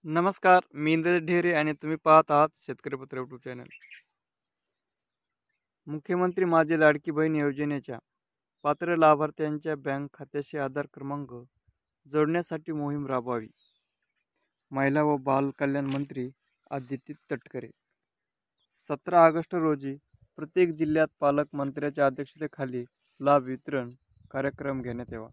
नमस्कार, मी इंद्रजित ढेरे आणि तुम्ही पाहत आहात शेतकरी पुत्र यूट्यूब चॅनल. मुख्यमंत्री माझी लाडकी बहीण योजनेच्या पात्र लाभार्थ्यांच्या बँक खात्याशी आधार क्रमांक जोडण्यासाठी मोहीम राबवावी. महिला व बाल कल्याण मंत्री आदिती तटकरे. 17 ऑगस्ट रोजी प्रत्येक जिल्ह्यात पालकमंत्र्याच्या अध्यक्षतेखाली लाभ वितरण कार्यक्रम घेण्यात यावा.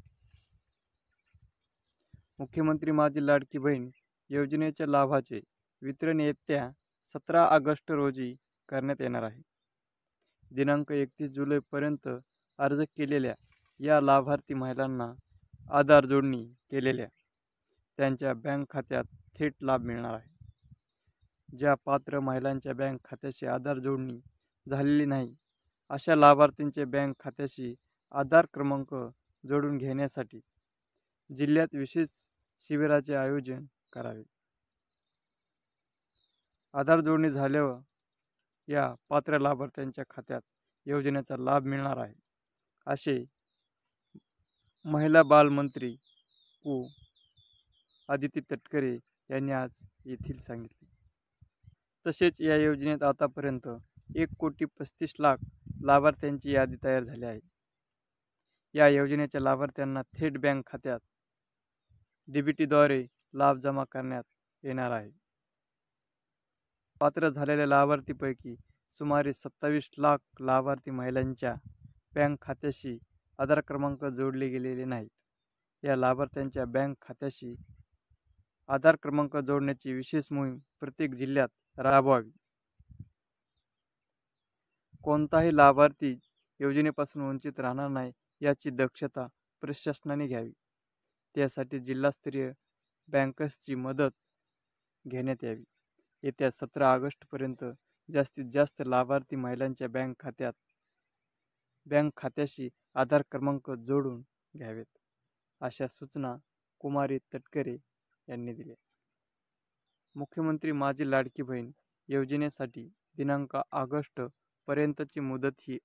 मुख्यमंत्री माझी लाडकी बहीण योजनेच्या लाभाचे वितरण येत्या 17 ऑगस्ट रोजी करण्यात येणार आहे. दिनांक 31 जुलैपर्यंत अर्ज केलेल्या या लाभार्थी महिलांना आधार जोडणी केलेल्या त्यांच्या बँक खात्यात थेट लाभ मिळणार आहे. ज्या पात्र महिलांच्या बँक खात्याशी आधार जोडणी झालेली नाही अशा लाभार्थींचे बँक खात्याशी आधार क्रमांक जोडून घेण्यासाठी जिल्ह्यात विशेष शिबिराचे आयोजन करावे. आधार जोडणी झाल्यावर या पात्र लाभार्थ्यांच्या खात्यात योजनेचा लाभ मिळणार आहे, असे महिला बाल मंत्री पु. आदिती तटकरे यांनी आज येथील सांगितले. तसेच या योजनेत आतापर्यंत 1,35,00,000 लाभार्थ्यांची यादी तयार झाली आहे. या योजनेच्या लाभार्थ्यांना थेट बँक खात्यात डीबीटीद्वारे लाभ जमा करण्यात येणार आहे. पात्र झालेल्या लाभार्थीपैकी सुमारे 27 लाख लाभार्थी महिलांच्या बँक खात्याशी आधार क्रमांक जोडले गेलेले नाहीत. या लाभार्थ्यांच्या बँक खात्याशी आधार क्रमांक जोडण्याची विशेष मोहीम प्रत्येक जिल्ह्यात राबवावी. कोणताही लाभार्थी योजनेपासून वंचित राहणार नाही याची दक्षता प्रशासनाने घ्यावी. त्यासाठी जिल्हास्तरीय बँकर्सची मदत घेण्यात यावी. येत्या 17 ऑगस्टपर्यंत जास्तीत जास्त लाभार्थी महिलांच्या बँक खात्याशी आधार क्रमांक जोडून घ्यावेत, अशा सूचना कुमारी तटकरे यांनी दिल्या. मुख्यमंत्री माझी लाडकी बहीण योजनेसाठी दिनांक ऑगस्ट पर्यंतची मुदत ही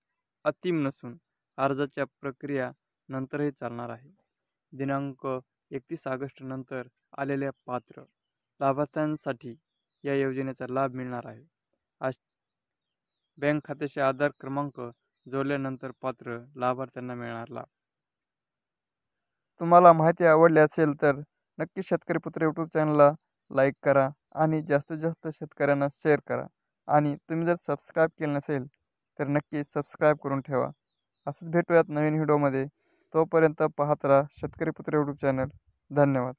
अंतिम नसून अर्जाच्या प्रक्रिया नंतरही चालणार आहे. दिनांक 31 ऑगस्ट नंतर आलेल्या पात्र लाभार्थ्यांसाठी या योजनेचा लाभ मिळणार आहे. बँक खात्याशी आधार क्रमांक जोडल्यानंतर पात्र लाभार्थ्यांना मिळणार लाभ. तुम्हाला माहिती आवडली असेल तर नक्की शेतकरी पुत्र यूट्यूब चॅनलला लाईक करा आणि जास्तीत जास्त शेतकऱ्यांना शेअर करा. आणि तुम्ही जर सबस्क्राईब केलं नसेल तर नक्की सबस्क्राईब करून ठेवा. असंच भेटूयात नवीन व्हिडिओमध्ये. तोपर्यंत पाहत राहा शेतकरी पुत्र यूट्यूब चॅनल. धन्यवाद.